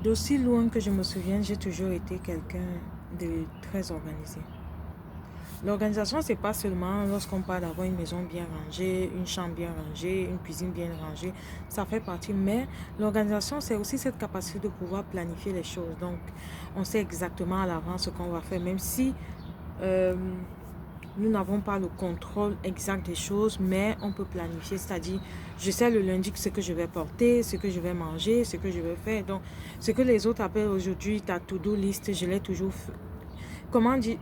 D'aussi loin que je me souviens, j'ai toujours été quelqu'un de très organisé. L'organisation, c'est pas seulement lorsqu'on parle d'avoir une maison bien rangée, une chambre bien rangée, une cuisine bien rangée, ça fait partie. Mais l'organisation, c'est aussi cette capacité de pouvoir planifier les choses. Donc, on sait exactement à l'avance ce qu'on va faire, même si euh, nous n'avons pas le contrôle exact des choses, mais on peut planifier. C'est-à-dire, je sais le lundi ce que je vais porter, ce que je vais manger, ce que je vais faire. Donc, ce que les autres appellent aujourd'hui ta to-do list, je l'ai toujours fait. Comment dire?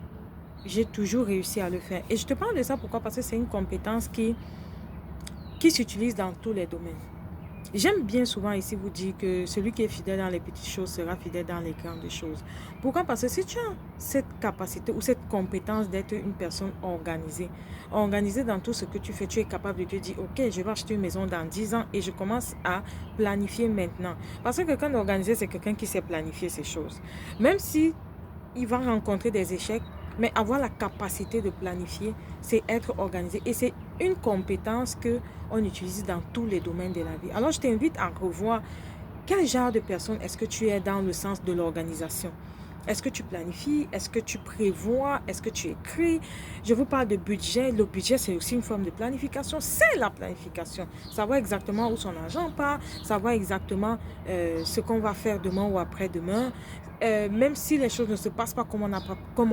J'ai toujours réussi à le faire. Et je te parle de ça pourquoi? Parce que c'est une compétence qui s'utilise dans tous les domaines. J'aime bien souvent ici vous dire que celui qui est fidèle dans les petites choses sera fidèle dans les grandes choses. Pourquoi? Parce que si tu as cette capacité ou cette compétence d'être une personne organisée, organisée dans tout ce que tu fais, tu es capable de te dire, ok, je vais acheter une maison dans 10 ans et je commence à planifier maintenant. Parce que quelqu'un d'organisé, c'est quelqu'un qui sait planifier ses choses. Même si il va rencontrer des échecs, mais avoir la capacité de planifier, c'est être organisé. Et c'est une compétence que on utilise dans tous les domaines de la vie. Alors, je t'invite à revoir quel genre de personne est-ce que tu es dans le sens de l'organisation. Est-ce que tu planifies? Est-ce que tu prévois? Est-ce que tu écris? Je vous parle de budget. Le budget, c'est aussi une forme de planification. C'est la planification. Savoir exactement où son argent part, savoir exactement ce qu'on va faire demain ou après-demain. Même si les choses ne se passent pas comme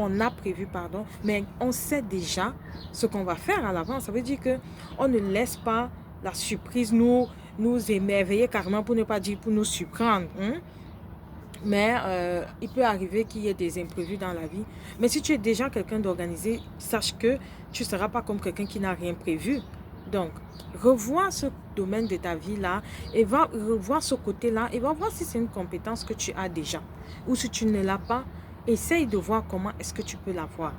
on a prévu, pardon, mais on sait déjà ce qu'on va faire à l'avance. Ça veut dire que on ne laisse pas la surprise nous émerveiller carrément, pour ne pas dire pour nous surprendre. Hein? Mais il peut arriver qu'il y ait des imprévus dans la vie. Mais si tu es déjà quelqu'un d'organisé, sache que tu ne seras pas comme quelqu'un qui n'a rien prévu. Donc, revois ce domaine de ta vie-là et va revoir ce côté-là et va voir si c'est une compétence que tu as déjà. Ou si tu ne l'as pas, essaye de voir comment est-ce que tu peux l'avoir.